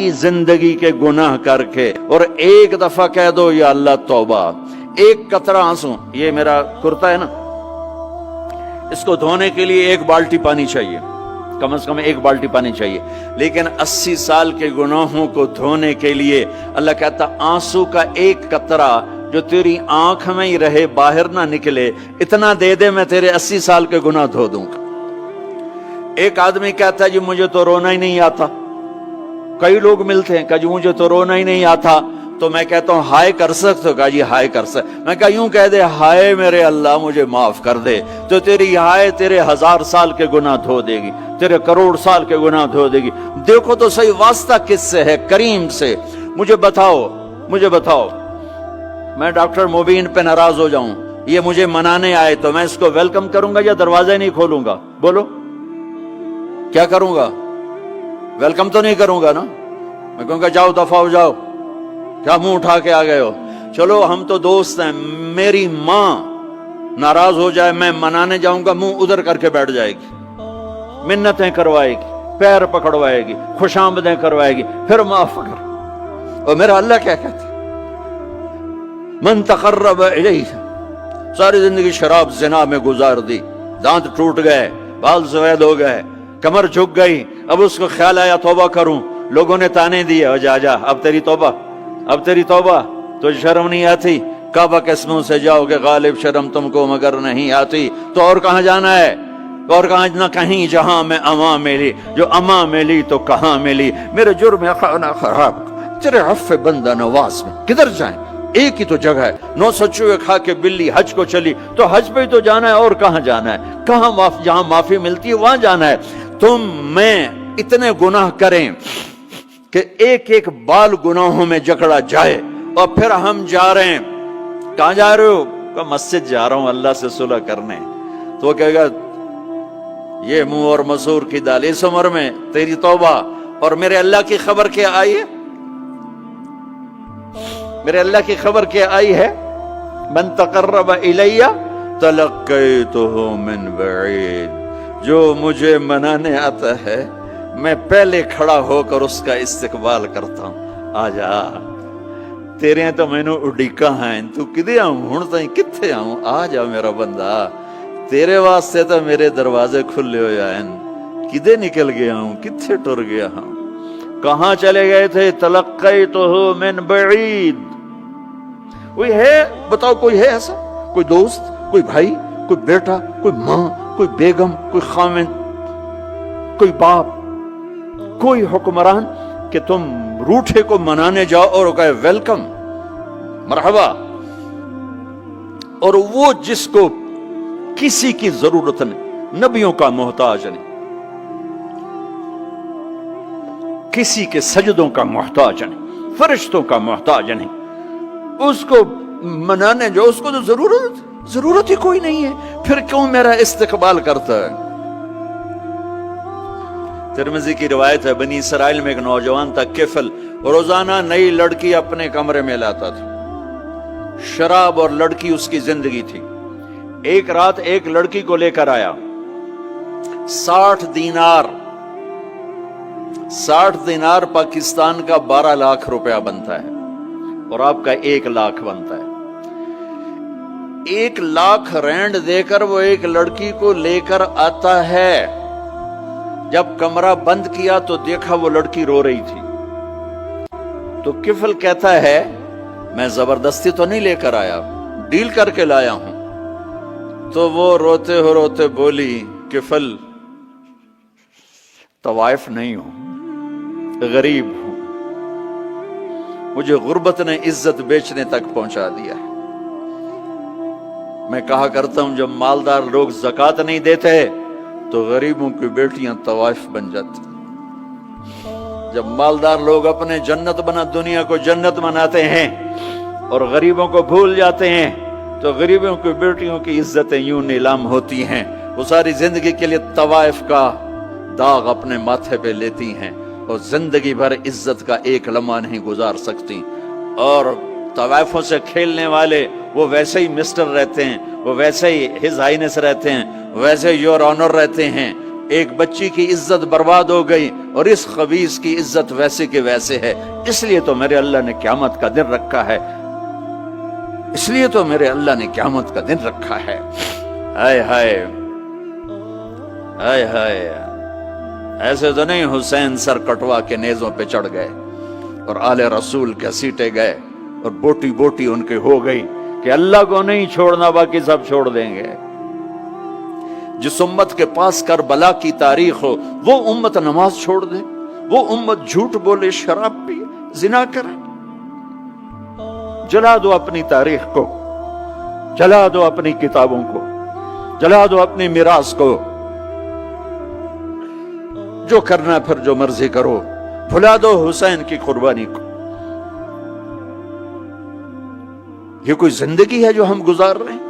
زندگی کے گناہ کر کے اور ایک دفعہ کہہ دو یا اللہ توبہ، ایک قطرہ آنسو، یہ میرا کرتا ہے نا، اس کو دھونے کے لیے ایک بالٹی پانی چاہیے، کم از کم ایک بالٹی پانی چاہیے، لیکن 80 سال کے گناہوں کو دھونے کے لیے اللہ کہتا آنسو کا ایک قطرہ جو تیری آنکھ میں ہی رہے، باہر نہ نکلے، اتنا دے دے میں تیرے 80 سال کے گناہ دھو دوں گا۔ ایک آدمی کہتا ہے جی مجھے تو رونا ہی نہیں آتا، کئی لوگ ملتے ہیں کہ جی مجھے تو رونا ہی نہیں آتا، تو میں کہتا ہوں ہائے کر سکتے ہو؟ کہا جی ہائے کر سکتے۔ میں کہا یوں کہہ دے ہائے میرے اللہ مجھے معاف کر دے، تو تیری ہائے تیرے 1000 سال کے گناہ دھو دے گی، تیرے کروڑ سال کے گناہ دھو دے گی۔ دیکھو تو صحیح واسطہ کس سے ہے؟ کریم سے۔ مجھے بتاؤ میں ڈاکٹر مبین پہ ناراض ہو جاؤں، یہ مجھے منانے آئے تو میں اس کو ویلکم کروں گا یا دروازہ نہیں کھولوں گا؟ بولو کیا کروں گا؟ ویلکم تو نہیں کروں گا نا، میں کہوں گا جاؤ دفعہ ہو جاؤ، کیا منہ اٹھا کے آ گئے ہو؟ چلو ہم تو دوست ہیں، میری ماں ناراض ہو جائے میں منانے جاؤں گا، منہ ادھر کر کے بیٹھ جائے گی، منتیں کروائے گی، پیر پکڑوائے گی، خوش آمدیں کروائے گی، پھر معاف کر۔ اور میرا اللہ کیا کہتا ہے؟ من تقرب الیہ، ساری زندگی شراب زنا میں گزار دی، دانت ٹوٹ گئے، بال سفید ہو گئے، کمر جھک گئی، اب اس کو خیال آیا توبہ کروں، لوگوں نے تانے دیے جا اب تیری توبہ، تو شرم نہیں آتی؟ کعبہ کے اسموں سے جاؤ گے غالب شرم تم کو مگر نہیں آتی، تو اور کہاں جانا ہے؟ اور کہاں نہ کہیں جہاں میں اما ملی، جو اما ملی تو کہاں ملی، میرے جرم خانہ خراب تیرے عفو بندہ نواز میں کدھر جائیں؟ ایک ہی تو جگہ ہے، 900 چوہے کھا کے بلی حج کو چلی، تو حج پہ ہی تو جانا ہے، اور کہاں جانا ہے؟ کہاں جہاں معافی ملتی ہے وہاں جانا ہے۔ تم میں اتنے گناہ کریں کہ ایک ایک بال گناہوں میں جکڑا جائے، اور پھر ہم جا رہے ہیں، کہاں جا رہے ہو؟ کہ مسجد جا رہا ہوں اللہ سے صلح کرنے، تو وہ کہے گا یہ منہ اور مسور کی دال، اس عمر میں تیری توبہ، اور میرے اللہ کی خبر کیا آئی ہے؟ میرے اللہ کی خبر کیا آئی ہے؟ من تقرب الی تلقیتہ من بعید، جو مجھے منانے آتا ہے میں پہلے کھڑا ہو کر اس کا استقبال کرتا ہوں۔ آ جا تیرے تو میں نے اڈیکا ہیں، تو کدے آؤں ہوں تائیں کتھے آؤں؟ آ جا میرا بندہ، تیرے واسطے تو میرے دروازے کھلے ہو جائیں، کدے نکل گیا ہوں، کتھے ٹر گیا ہوں، کہاں چلے گئے تھے؟ تلقیتہ من بعید۔ کوئی ہے بتاؤ، کوئی ہے ایسا؟ کوئی دوست، کوئی بھائی، کوئی بیٹا، کوئی ماں، کوئی بیگم، کوئی خاوند، کوئی باپ، کوئی حکمران کہ تم روٹھے کو منانے جاؤ اور کہے ویلکم، مرحبا، اور وہ جس کو کسی کی ضرورت نہیں، نبیوں کا محتاج نہیں، کسی کے سجدوں کا محتاج نہیں، فرشتوں کا محتاج نہیں، اس کو منانے جو اس کو تو ضرورت ہی کوئی نہیں ہے، پھر کیوں میرا استقبال کرتا ہے؟ ترمذی کی روایت ہے، بنی اسرائیل میں ایک نوجوان تھا کفل، روزانہ نئی لڑکی اپنے کمرے میں لاتا تھا، شراب اور لڑکی اس کی زندگی تھی۔ ایک رات ایک لڑکی کو لے کر آیا، 60 دینار پاکستان کا 12 لاکھ روپیہ بنتا ہے، اور آپ کا 1 لاکھ بنتا ہے۔ 1 لاکھ رینڈ دے کر وہ ایک لڑکی کو لے کر آتا ہے، جب کمرہ بند کیا تو دیکھا وہ لڑکی رو رہی تھی، تو کفل کہتا ہے میں زبردستی تو نہیں لے کر آیا، ڈیل کر کے لایا ہوں۔ تو وہ روتے بولی کفل طوائف نہیں ہوں، غریب ہوں، مجھے غربت نے عزت بیچنے تک پہنچا دیا ہے۔ میں کہا کرتا ہوں جب مالدار لوگ زکوٰۃ نہیں دیتے تو غریبوں کی بیٹیاں طوائف بن جاتی، جب مالدار لوگ اپنے دنیا کو جنت بناتے ہیں اور غریبوں کو بھول جاتے ہیں، تو غریبوں کی بیٹیوں کی عزتیں یوں نیلام ہوتی ہیں، وہ ساری زندگی کے لیے طوائف کا داغ اپنے ماتھے پہ لیتی ہیں، اور زندگی بھر عزت کا ایک لمحہ نہیں گزار سکتی۔ اور طوائفوں سے کھیلنے والے وہ ویسے ہی مسٹر رہتے ہیں، وہ ویسے ہی ہز ہائنس رہتے ہیں، ویسے یور آنر رہتے ہیں، ایک بچی کی عزت برباد ہو گئی اور اس خبیث کی عزت ویسے کے ویسے ہے، اس لیے تو میرے اللہ نے قیامت کا دن رکھا ہے، اس لیے تو میرے اللہ نے قیامت کا دن رکھا ہے۔ ہائے ہائے ہائے ہائے، ایسے تو نہیں حسین سر کٹوا کے نیزوں پہ چڑھ گئے اور آل رسول کے سیٹے گئے اور بوٹی بوٹی ان کے ہو گئی کہ اللہ کو نہیں چھوڑنا باقی سب چھوڑ دیں گے۔ جس امت کے پاس کربلا کی تاریخ ہو وہ امت نماز چھوڑ دے، وہ امت جھوٹ بولے، شراب پی، زنا کرے۔ جلا دو اپنی تاریخ کو، جلا دو اپنی کتابوں کو، جلا دو اپنی میراث کو، جو کرنا پھر جو مرضی کرو، بھلا دو حسین کی قربانی کو۔ یہ کوئی زندگی ہے جو ہم گزار رہے ہیں؟